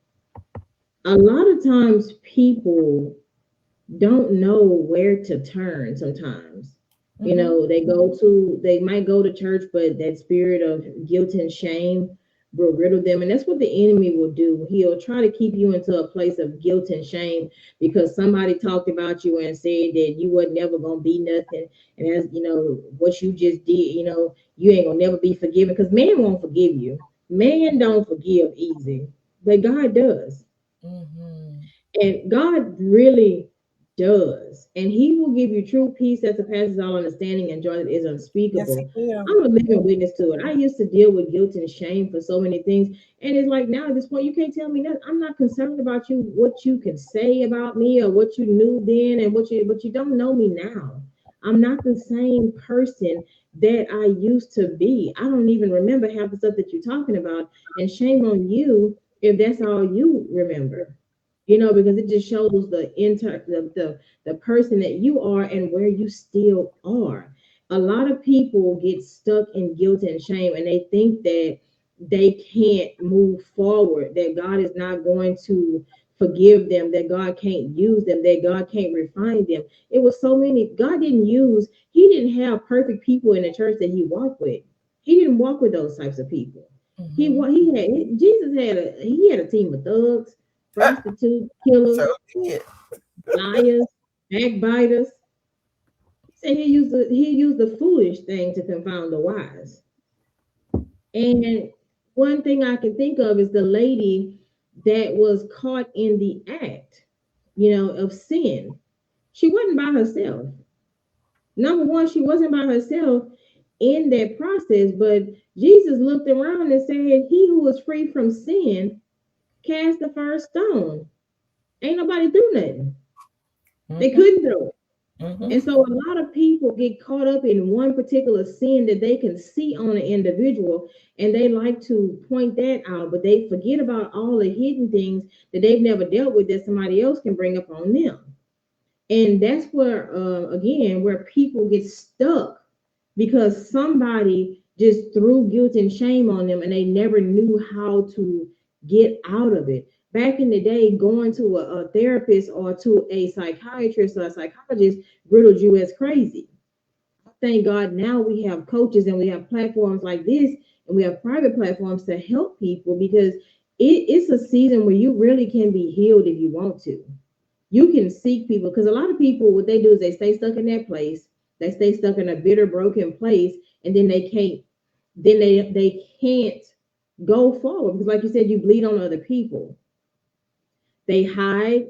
A lot of times, people don't know where to turn sometimes. Mm-hmm. They might go to church, but that spirit of guilt and shame will riddle them. And that's what the enemy will do. He'll try to keep you into a place of guilt and shame because somebody talked about you and said that you were never going to be nothing. And as you know, what you just did, you ain't going to never be forgiven because man won't forgive you. Man don't forgive easy, but God does. Mm-hmm. And God really does. And He will give you true peace that surpasses all understanding and joy that is Yes, he unspeakable. will. I'm a living witness to it. I used to deal with guilt and shame for so many things. And it's like now at this point, you can't tell me nothing. I'm not concerned about you, what you can say about me or what you knew then and but you don't know me now. I'm not the same person that I used to be. I don't even remember half the stuff that you're talking about. And shame on you if that's all you remember, because it just shows the person that you are and where you still are. A lot of people get stuck in guilt and shame and they think that they can't move forward, that God is not going to forgive them, that God can't use them, that God can't refine them. It was so many God didn't use, he didn't have perfect people in the church that he walked with. He didn't walk with those types of people. Mm-hmm. Jesus had a team of thugs, prostitutes, killers, So did. liars, backbiters. He said he used the foolish thing to confound the wise. And one thing I can think of is the lady that was caught in the act, of sin. She wasn't by herself. Number one, she wasn't by herself in that process, but Jesus looked around and said, "He who is free from sin, cast the first stone." Ain't nobody do nothing. They Mm-hmm. couldn't do it. Mm-hmm. And so a lot of people get caught up in one particular sin that they can see on an individual and they like to point that out, but they forget about all the hidden things that they've never dealt with that somebody else can bring up on them. And that's where, again, where people get stuck because somebody just threw guilt and shame on them and they never knew how to get out of it. Back in the day, going to a therapist or to a psychiatrist or a psychologist riddled you as crazy. Thank God now we have coaches and we have platforms like this and we have private platforms to help people because it's a season where you really can be healed if you want to. You can seek people because a lot of people, what they do is they stay stuck in that place. They stay stuck in a bitter, broken place, and then they can't go forward because, like you said, you bleed on other people. They hide,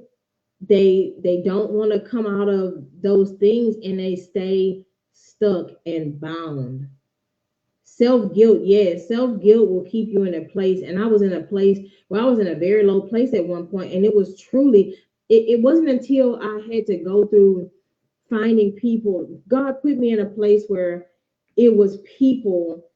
They don't want to come out of those things, and they stay stuck and bound. Self guilt, yes, self guilt will keep you in a place. And I was in a place where I was in a very low place at one point, and it was truly, it wasn't until I had to go through finding people. God put me in a place where it was people.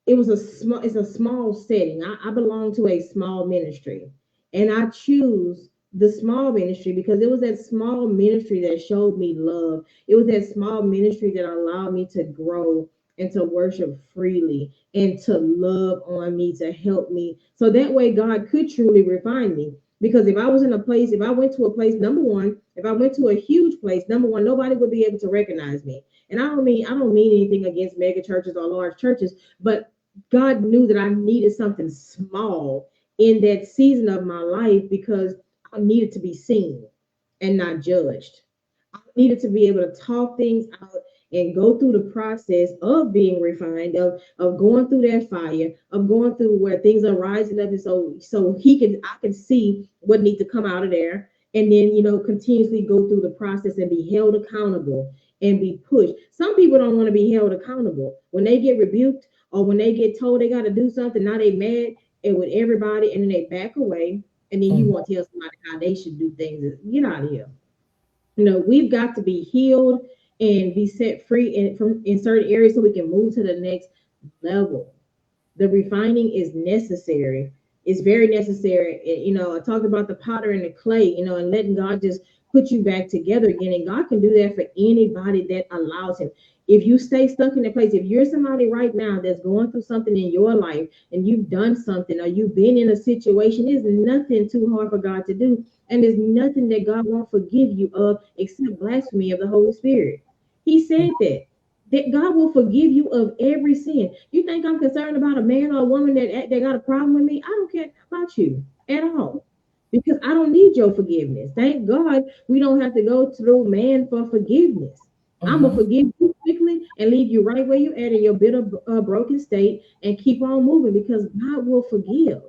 It was a small. It's a small setting. I belong to a small ministry, and I choose the small ministry because it was that small ministry that showed me love. It was that small ministry that allowed me to grow and to worship freely and to love on me, to help me, so that way God could truly refine me. Because if I was in a place, if I went to a place, number one, if I went to a huge place, number one, nobody would be able to recognize me. And I don't mean anything against mega churches or large churches, but God knew that I needed something small in that season of my life because I needed to be seen and not judged. I needed to be able to talk things out and go through the process of being refined, of going through that fire, of going through where things are rising up, and so I can see what needs to come out of there, and then continuously go through the process and be held accountable and be pushed. Some people don't want to be held accountable when they get rebuked or when they get told they got to do something. Now they mad and with everybody, and then they back away, and then you Mhm. want to tell somebody how they should do things. Get out of here. We've got to be healed and be set free from in certain areas so we can move to the next level. The refining is necessary. It's very necessary. I talked about the potter and the clay, and letting God just put you back together again. And God can do that for anybody that allows Him. If you stay stuck in that place, if you're somebody right now that's going through something in your life and you've done something or you've been in a situation, there's nothing too hard for God to do. And there's nothing that God won't forgive you of except blasphemy of the Holy Spirit. He said that God will forgive you of every sin. You think I'm concerned about a man or a woman that got a problem with me? I don't care about you at all because I don't need your forgiveness. Thank God we don't have to go through man for forgiveness. I'm gonna Mhm. forgive you quickly and leave you right where you at in your bitter, broken state and keep on moving because God will forgive.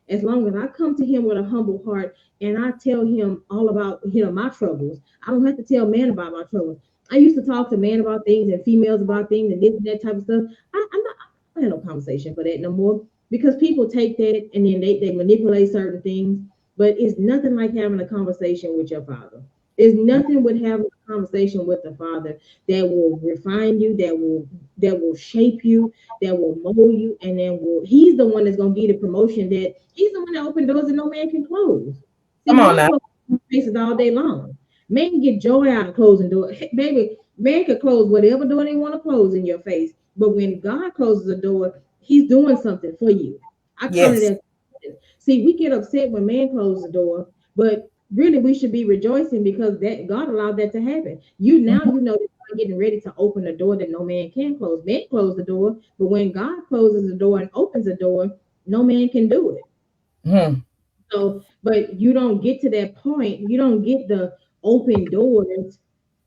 As long as I come to Him with a humble heart and I tell Him all about my troubles, I don't have to tell man about my troubles. I used to talk to men about things and females about things and this and that type of stuff. I don't have no conversation for that no more because people take that and then they manipulate certain things. But it's nothing like having a conversation with your father. It's nothing with having a conversation with the father that will refine you, that will shape you, that will mold you, and then he's the one that's gonna give the promotion. That he's the one that opened doors that no man can close. See, Come on man now. close faces all day long. Man get joy out of closing doors. Baby, man can close whatever door they want to close in your face. But when God closes a door, He's doing something for you. I count it Yes. as, see, we get upset when man closes the door, but really we should be rejoicing because that God allowed that to happen. Mhm. You know that God getting ready to open a door that no man can close. Man close the door, but when God closes the door and opens the door, no man can do it. Mhm. So, but you don't get to that point. You don't get the open doors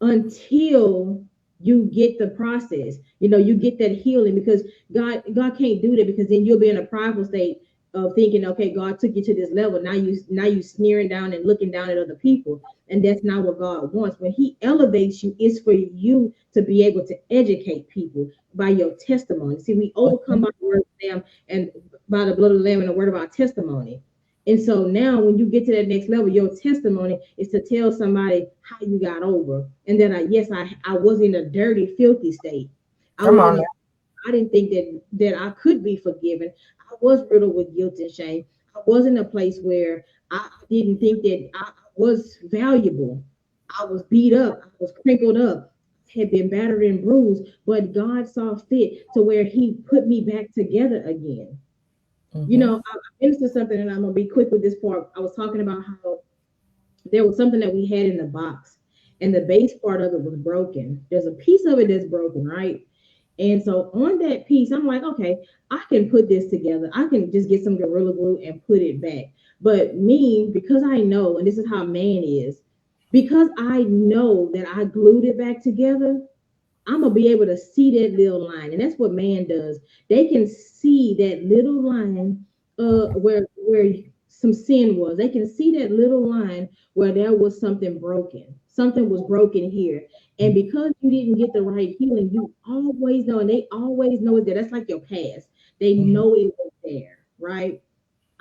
until you get the process. You get that healing because God can't do that because then you'll be in a prideful state of thinking, okay, God took you to this level. Now you sneering down and looking down at other people. And that's not what God wants. When He elevates you, it's for you to be able to educate people by your testimony. See, we overcome by the word of the Lamb and by the blood of the Lamb and the word of our testimony. And so now, when you get to that next level, your testimony is to tell somebody how you got over, and that I was in a dirty, filthy state. I Come was in on a now. I didn't think that I could be forgiven. I was riddled with guilt and shame. I was in a place where I didn't think that I was valuable. I was beat up. I was crinkled up. Had been battered and bruised, but God saw fit to where He put me back together again. Mhm. I finished with something, and I'm gonna be quick with this part. I was talking about how there was something that we had in the box, and the base part of it was broken. There's a piece of it that's broken, right? And so on that piece, I'm like, okay, I can put this together. I can just get some gorilla glue and put it back. But me, because I know, and this is how man is, because I know that I glued it back together, I'm gonna be able to see that little line, and that's what man does. They can see that little line, where some sin was. They can see that little line where there was something broken. Something was broken here. And because you didn't get the right healing, you always know, and they always know it there. That's like your past. They Mhm. know it was there, right?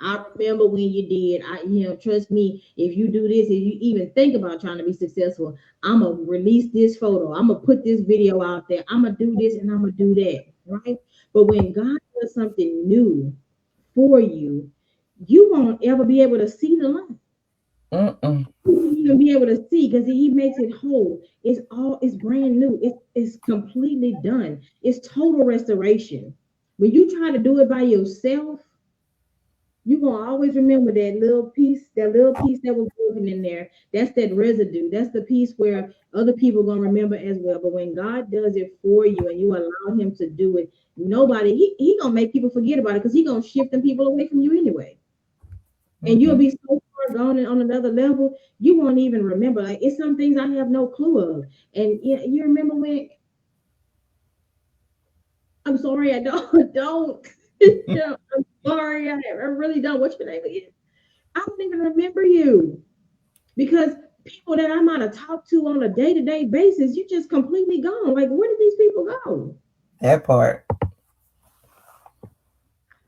I remember when you did. Trust me, if you do this, if you even think about trying to be successful, I'm gonna release this photo. I'm gonna put this video out there. I'm gonna do this and I'm gonna do that, right? But when God does something new for you, you won't ever be able to see the line. Mm-mm. You won't even be able to see because he makes it whole. It's brand new. It's completely done. It's total restoration. When you try to do it by yourself, you're gonna always remember that little piece that was broken in there. That's that residue. That's the piece where other people gonna remember as well. But when God does it for you and you allow him to do it, he gonna make people forget about it because he gonna shift them people away from you anyway. And you'll Mhm. be so far gone and on another level, you won't even remember. Like it's some things I have no clue of. And you remember when I'm sorry, I don't don't. I'm sorry, I really don't. What's your name again? I don't even remember you because people that I might have talked to on a day-to-day basis, you just completely gone. Like, where did these people go? That part.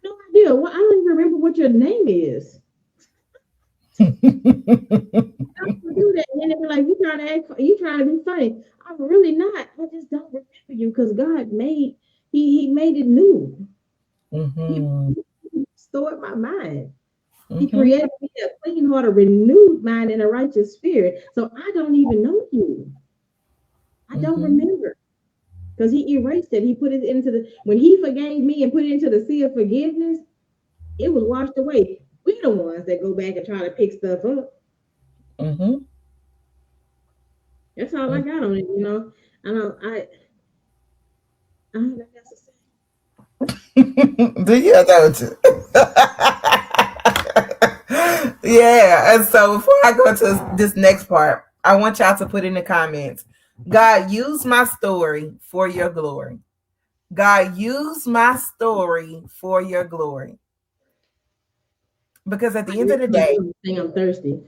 No idea. Well, I don't even remember what your name is. I don't do that. And then they be like, you trying to be funny. I'm really not. I just don't remember you because God made he made it new. He Mhm. restored my mind. He Mhm. created me a clean heart, a renewed mind, and a righteous spirit. So I don't even know you. I don't Mhm. remember. Because he erased it. He put it into when he forgave me and put it into the sea of forgiveness, it was washed away. We're the ones that go back and try to pick stuff up. Mhm. That's all I got on it. I don't I don't know what else to say. Do you or don't you? Yeah. And so before I go to this next part, I want y'all to put in the comments, God, use my story for your glory. God, use my story for your glory. Because at I the end just of the feel like day, doing this thing. I'm thirsty.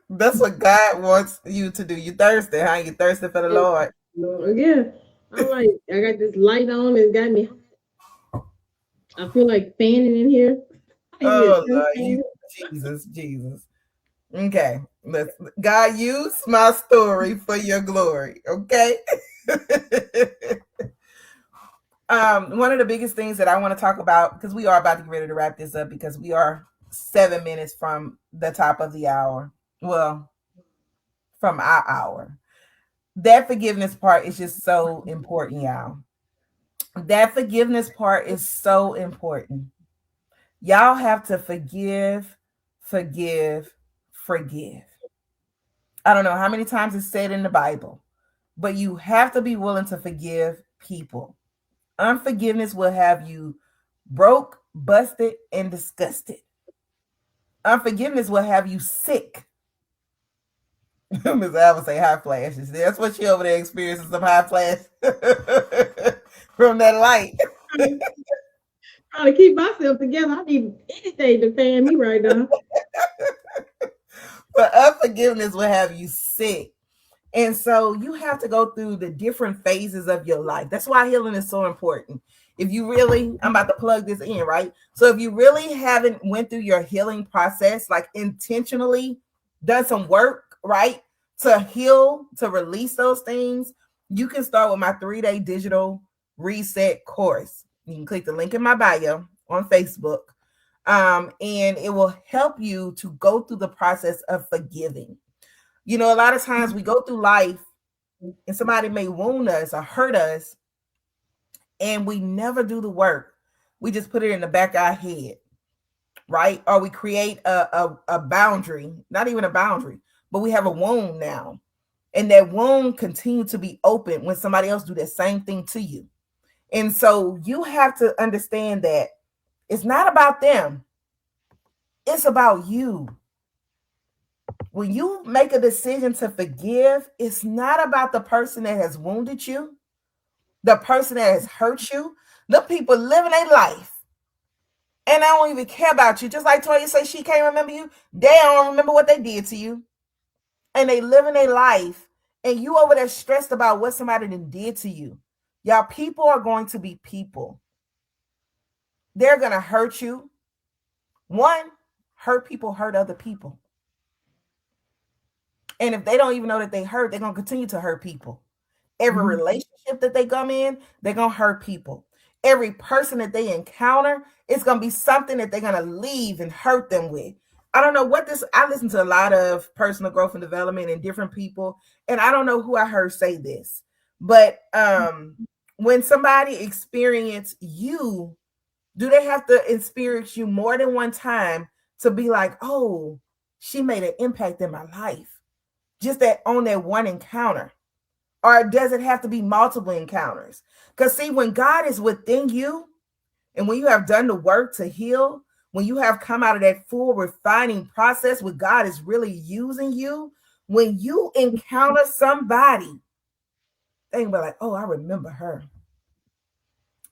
that's what God wants you to do. You thirsty, huh? You thirsty for the Yeah. Lord. Yeah. I'm like, I got this light on. It's got me. I feel like fanning in here. I need a Oh church Lord, fan. Jesus, Jesus. Okay, let's. God, use my story for your glory. Okay. One of the biggest things that I want to talk about, because we are about to get ready to wrap this up, because we are 7 minutes from the top of the hour. Well, from our hour. That forgiveness part is just so important, y'all. That forgiveness part is so important. Y'all have to forgive, forgive, forgive. I don't know how many times it's said in the Bible, but you have to be willing to forgive people. Unforgiveness will have you broke, busted, and disgusted. Unforgiveness will have you sick. Miss Al would say high flashes. That's what she over there experiencing, some high flash from that light. Trying to keep myself together. I need anything to fan me right now. But unforgiveness will have you sick. And so you have to go through the different phases of your life. That's why healing is so important. If you really, I'm about to plug this in, right? So if you really haven't went through your healing process, like intentionally done some work, right? To heal, to release those things, you can start with my 3-day digital reset course. You can click the link in my bio on Facebook. And it will help you to go through the process of forgiving. You know, a lot of times we go through life and somebody may wound us or hurt us, and we never do the work. We just put it in the back of our head, right? Or we create a boundary, not even a boundary, but we have a wound now. And that wound continue to be open when somebody else do that same thing to you. And so you have to understand that it's not about them. It's about you. When you make a decision to forgive, it's not about the person that has wounded you, the person that has hurt you. The people living their life. And I don't even care about you. Just like Toya said, she can't remember you. They don't remember what they did to you. And they living their life. And you over there stressed about what somebody did to you. Y'all, people are going to be people. They're going to hurt you. One, hurt people hurt other people. And if they don't even know that they hurt, they're going to continue to hurt people. Every Mhm. relationship that they come in, they're going to hurt people. Every person that they encounter, it's going to be something that they're going to leave and hurt them with. I don't know what this, I listen to a lot of personal growth and development and different people, and I don't know who I heard say this, but when somebody experience you, do they have to experience you more than one time to be like, oh, she made an impact in my life? Just that on that one encounter? Or does it have to be multiple encounters? Because, see, when God is within you and when you have done the work to heal, when you have come out of that full refining process where God is really using you, when you encounter somebody, they can be like, oh, I remember her.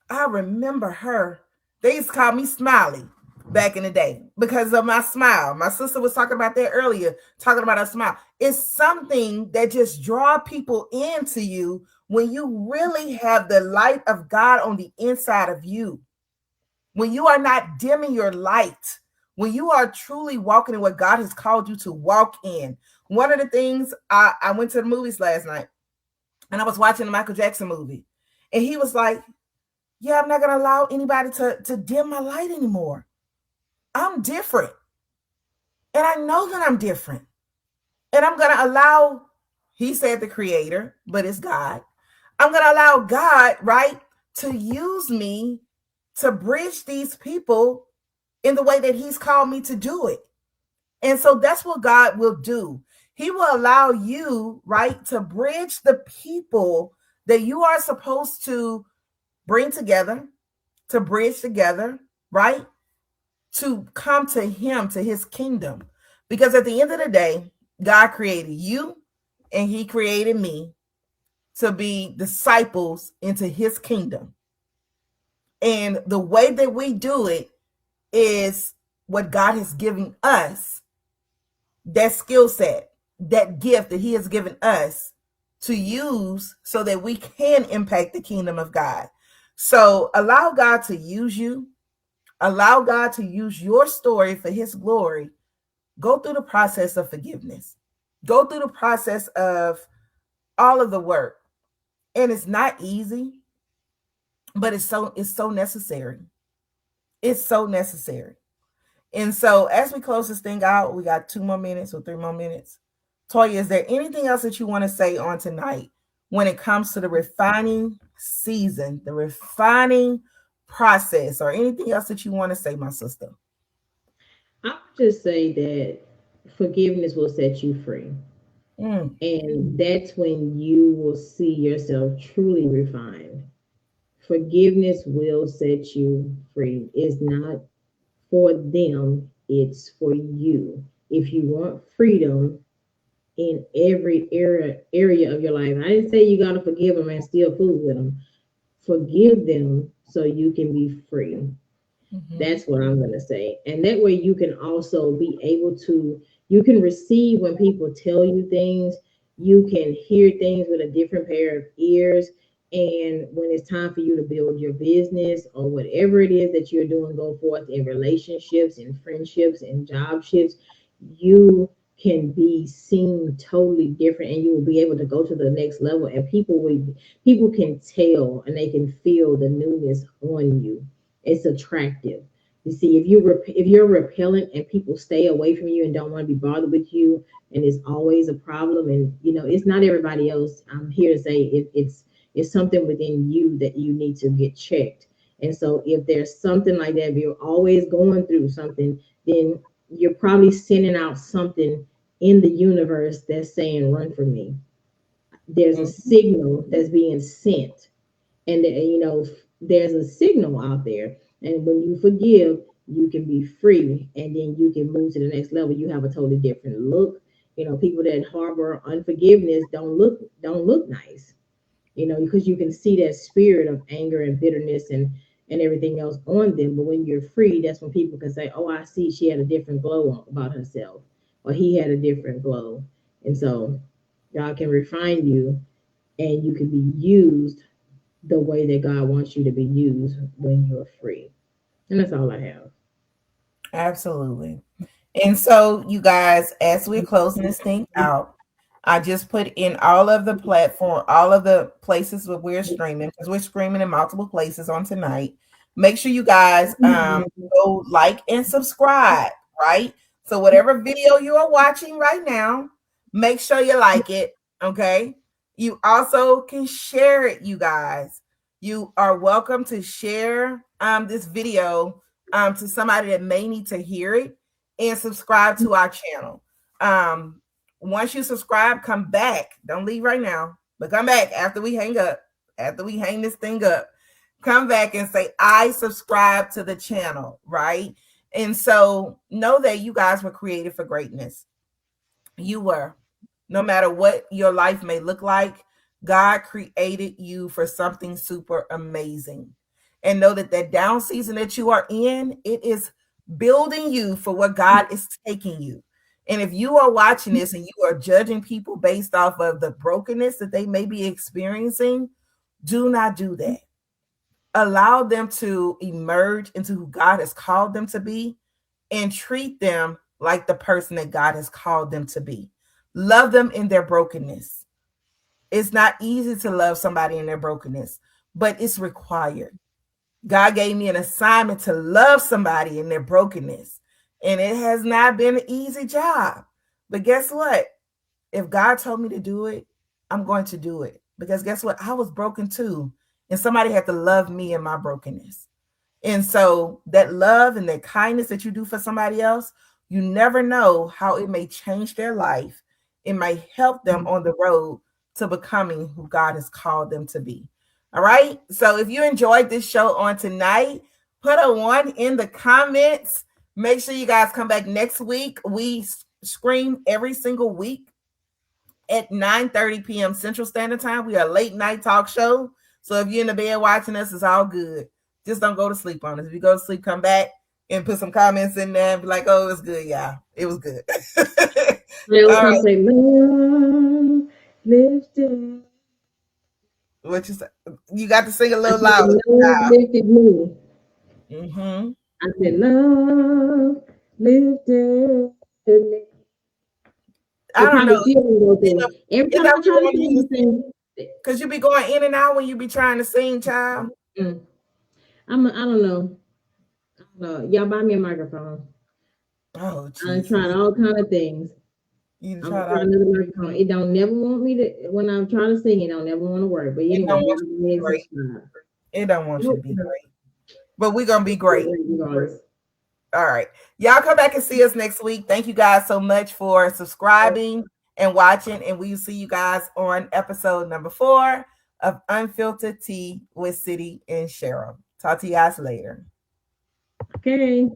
I remember her. They used to call me Smiley back in the day because of my smile. My sister was talking about that earlier, talking about her smile. It's something that just draw people into you when you really have the light of God on the inside of you. When you are not dimming your light, when you are truly walking in what God has called you to walk in. One of the things, I went to the movies last night and I was watching the Michael Jackson movie. And he was like, yeah, I'm not going to allow anybody to dim my light anymore. I'm different. And I know that I'm different. And I'm going to allow, he said the creator, but it's God. I'm going to allow God, right, to use me to bridge these people in the way that he's called me to do it. And so that's what God will do. He will allow you, right, to bridge the people that you are supposed to bring together, to bridge together, right? To come to him, to his kingdom. Because at the end of the day, God created you and he created me to be disciples into his kingdom. And the way that we do it is what God has given us, that skill set, that gift that he has given us to use so that we can impact the kingdom of God. So allow God to use you. Allow God to use your story for his glory. Go through the process of forgiveness. Go through the process of all of the work. And it's not easy, but it's so necessary. It's so necessary. And so as we close this thing out, we got 2 more minutes or 3 more minutes. Toya, is there anything else that you want to say on tonight when it comes to the refining season, the refining process, or anything else that you want to say, my sister? I would just say that forgiveness will set you free. Mm, And that's when you will see yourself truly refined. Forgiveness will set you free. It's not for them, it's for you. If you want freedom in every area of your life, I didn't say you got to forgive them and still fool with them. Forgive them so you can be free. mm-hmm, That's what I'm going to say. And that way you can also be able to, you can receive when people tell you things, you can hear things with a different pair of ears. And when it's time for you to build your business or whatever it is that you're doing, go forth in relationships, in friendships, in job shifts, you can be seen totally different and you will be able to go to the next level and people can tell and they can feel the newness on you. It's attractive. You see, if you're repellent and people stay away from you and don't want to be bothered with you, and it's always a problem, and it's not everybody else. I'm here to say it's something within you that you need to get checked. And so, if there's something like that, if you're always going through something, then you're probably sending out something in the universe that's saying, "Run from me." There's a mm-hmm, signal that's being sent, and there's a signal out there, and when you forgive you can be free, and then you can move to the next level. You have a totally different look. People that harbor unforgiveness don't look nice, because you can see that spirit of anger and bitterness, and and everything else on them. But when you're free, that's when people can say, "Oh, I see she had a different glow about herself, or he had a different glow," and so God can refine you, and you can be used the way that God wants you to be used when you're free. And that's all I have. Absolutely. And so, you guys, as we're closing this thing out, I just put in all of the platform, all of the places where we're streaming, because we're streaming in multiple places on tonight. Make sure you guys go like and subscribe, right? So whatever video you are watching right now, make sure you like it. Okay. You also can share it, you guys. You are welcome to share this video to somebody that may need to hear it, and subscribe to our channel. Um, Once you subscribe, come back. Don't leave right now, but come back after we hang up, after we hang this thing up. Come back and say, I subscribe to the channel, right? And so know that you guys were created for greatness. You were. No matter what your life may look like, God created you for something super amazing. And know that that down season that you are in, it is building you for what God is taking you. And if you are watching this and you are judging people based off of the brokenness that they may be experiencing, do not do that. Allow them to emerge into who God has called them to be, and treat them like the person that God has called them to be. Love them in their brokenness. It's not easy to love somebody in their brokenness, but it's required. God gave me an assignment to love somebody in their brokenness, and it has not been an easy job. But guess what? If God told me to do it, I'm going to do it. Because guess what? I was broken too, and somebody had to love me in my brokenness. And so that love and that kindness that you do for somebody else, you never know how it may change their life. It may help them on the road to becoming who God has called them to be. All right. So if you enjoyed this show on tonight, put a one in the comments. Make sure you guys come back next week. We scream every single week at 9:30 p.m. Central Standard Time. We are a late night talk show. So if you're in the bed watching us, it's all good. Just don't go to sleep on us. If you go to sleep, come back and put some comments in there and be like, oh, it was good, y'all. It was good. They always All gonna right. say, "Love lifted." What you say? You got to sing a I little said, louder. "Love lifted me." Mm-hmm. I said, "Love lifted me." I It don't probably know. still won't go It through. don't, Every it time I don't be try to wanting you to sing, sing sing. because you be going in and out when you be trying to sing, child. Mm, I don't know. I don't know. Y'all buy me a microphone. Oh, I tried Jesus. all kind of things. You I'm gonna tried try all. another microphone. It don't never want me to when I'm trying to sing. It don't never want to work. But It anyway, don't want y'all you to go be ahead and great. subscribe. It don't want you to Nope. be great. But we're gonna be great. Regardless. All right. Y'all come back and see us next week. Thank you guys so much for subscribing and watching. And we will see you guys on episode number 4 of Unfiltered Tea with Citi and Cheryl. Talk to you guys later. Okay.